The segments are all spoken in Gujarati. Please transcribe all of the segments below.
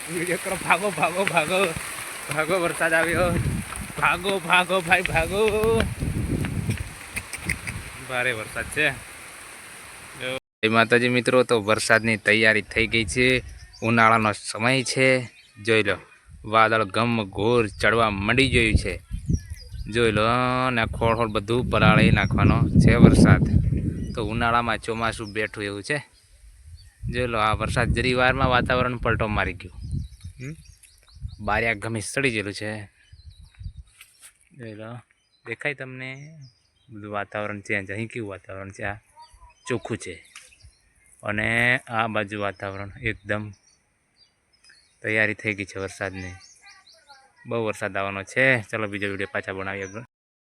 વિડીયો કરો, ભાગો ભાગો ભાગો ભાગો, વરસાદ આવ્યો, ભાગો ભાગો ભાઈ ભાગો, ભારે વરસાદ છે. જય માતાજી મિત્રો, તો વરસાદની તૈયારી થઈ ગઈ છે. ઉનાળાનો સમય છે. જોઈ લો, વાદળ ગમ ઘોર ચડવા માંડી ગયું છે. જોઈ લો ને ખોળ બધું પલાળી નાખવાનો છે વરસાદ. તો ઉનાળામાં ચોમાસું બેઠું એવું છે. જોઈ લો, આ વરસાદ જરી વારમાં વાતાવરણ પલટો મારી ગયું. બારિયા ગમી સડી ગયેલું છે. જોઈ લો, દેખાય તમને બધું વાતાવરણ ચેન્જ. અહીં કેવું વાતાવરણ છે, આ ચોખ્ખું છે. અને આ બાજુ વાતાવરણ એકદમ તૈયારી થઈ ગઈ છે વરસાદની. બહુ વરસાદ આવવાનો છે. ચલો બીજો વિડીયો પાછા બનાવીએ આગળ.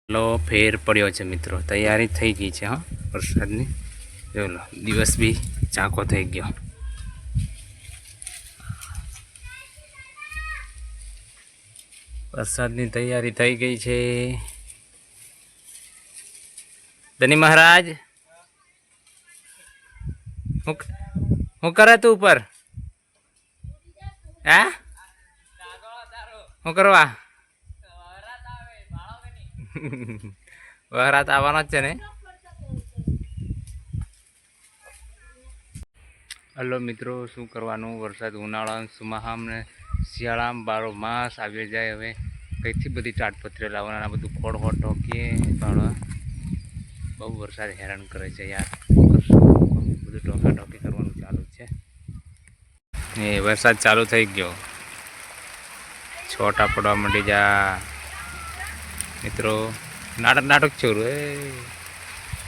લો, ફેર પડ્યો છે મિત્રો, તૈયારી થઈ ગઈ છે હા વરસાદની. જોઈ લો, દિવસ બી ઝાંખો થઈ ગયો. વરસાદની તૈયારી થઈ ગઈ છે. ધની મહારાજ, હું કરે તું ઉપર? હા, શું કરવા? વરાત આવવાનો જ છે ને. હલો મિત્રો, શું કરવાનું? વરસાદ ઉનાળા સુમાહામ ને શિયાળામાં બારો માસ આવી જાય. હવે કઈથી બધી ટાટપત્રીઓ લાવવાના, બધું ખોળ ઢોકીએ પણ બહુ વરસાદ હેરાન કરે છે યાર. બધું ઢોકાઢોકી કરવાનું ચાલુ છે. એ વરસાદ ચાલુ થઈ ગયો, છોટા પડવા માંડી જા મિત્રો. નાટક છોરું એ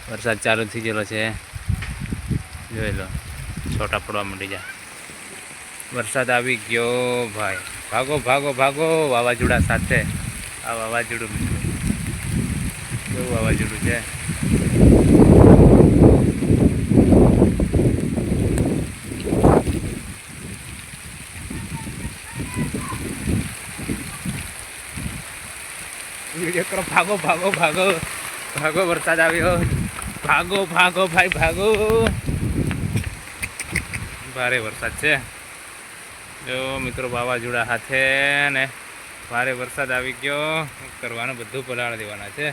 વરસાદ ચાલુ થઈ ગયેલો છે. જોઈ લો, છોટા પડવા માંડી જા. વરસાદ આવી ગયો ભાઈ, ભાગો ભાગો ભાગો વાવાઝોડા સાથે. આ વાવાઝોડું મિત્રો, કેવું વાવાઝોડું છે. વિડીયો કરો, ભાગો ભાગો ભાગો ભાગો, વરસાદ આવ્યો, ભાગો ભાગો ભાઈ ભાગો, ભારે વરસાદ છે. જો મિત્રો, વાવાઝોડા સાથે ને ભારે વરસાદ આવી ગયો. કરવાનું બધું પલાળી દેવાના છે.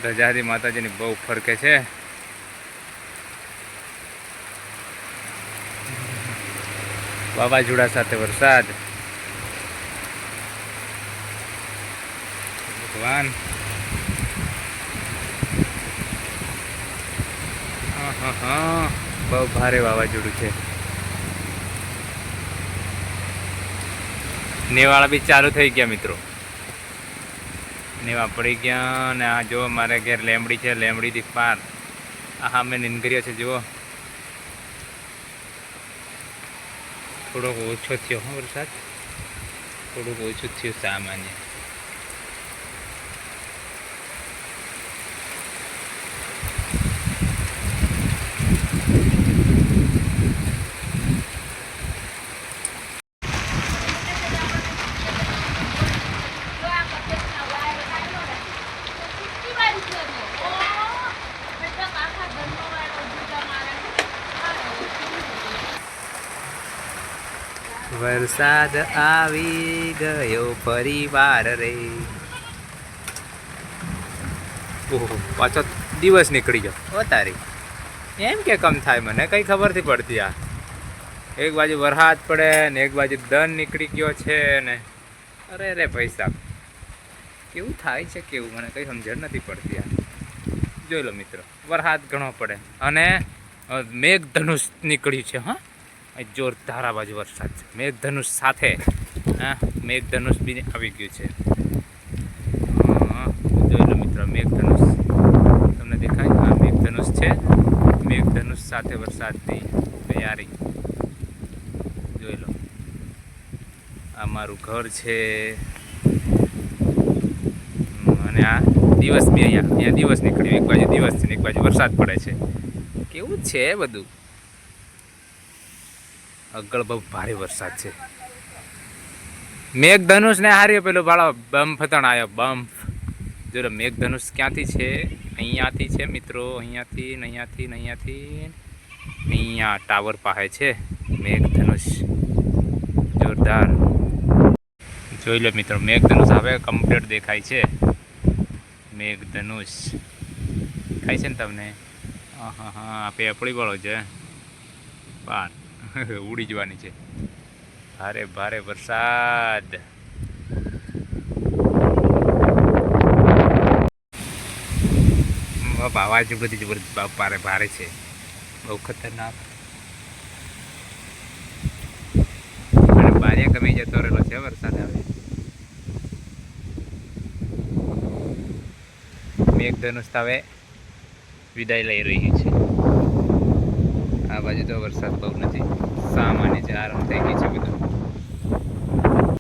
ધજાદી માતાજીની બહુ ફરકે છે. વાવાઝોડા સાથે વરસાદ. ભગવાન, હા, બહુ ભારે વાવાઝોડું છે. નેવાળા બી ચાલુ થઈ ગયા મિત્રો, નેવા પડી ગયા. ને આ જો મારે ઘેર લેમડી છે, લેમડીથી પાર આ મેં નીંદગર્યો છે. જુઓ, થોડોક ઓછો થયો હો વરસાદ, થોડુંક ઓછું થયું સામાન્ય. વરસાદ આવી ગયો પરિવાર રે. ઓહો, પાછો દિવસ નીકળી ગયો. ઓ તારી, એમ કે કમ થાય, મને કઈ ખબર નથી પડતી. આ એક બાજુ વરસાદ પડે ને એક બાજુ દન નીકળી ગયો છે ને. અરે રે ભાઈ સાહેબ, કેવું થાય છે કેવું, મને કઈ સમજણ નથી પડતી. આ જોઈ લો મિત્રો, વરસાદ ઘણો પડે અને મેઘધનુષ નીકળ્યું છે. હા, જોરદાર આ બાજુ વરસાદ છે, મેઘધનુષ સાથે. હા, મેઘધનુષ બી આવી ગયું છે. જોઈ લો મિત્રો, મેઘધનુષ તમને દેખાય? હા, મેઘધનુષ છે. મેઘધનુષ સાથે વરસાદની તૈયારી. જોઈ લો, આ મારું ઘર છે. અને આ દિવસ બી અહીંયા દિવસ નીકળ્યું. એક બાજુ દિવસ છે ને એક બાજુ વરસાદ પડે છે. કેવું છે બધું. આગળ બહુ ભારે વરસાદ છે. મેઘધનુષ ને હાર્યો પેલો ભાડો બમ્પ ફતણ આવ્યો, બમ્પ. જો મેઘધનુષ ક્યાંથી છે? અહીંયાથી છે મિત્રો, અહીંયાથી અહીંયા ટાવર પાસે છે. મેઘધનુષ જોરદાર. જોઈ લો મિત્રો, મેઘધનુષ હવે કમ્પ્લીટ દેખાય છે. મેઘધનુષ દેખાય છે ને તમને? હા હા હા, પેપડી વાળો છે બાર ઉડી જવાની છે. ભારે ભારે વરસાદ. અવાજ બધી જબરદસ્ત ભારે ભારે છે, બહુ ખતરનાક. અને બારે ગમી જતો રહેલો છે વરસાદ. હવે મેઘધનુષ હવે વિદાય લઈ રહ્યું છે. આ બાજુ તો વરસાદ બહુ નથી, સામાન્ય છે, આરામ થઈ ગઈ છે બધું.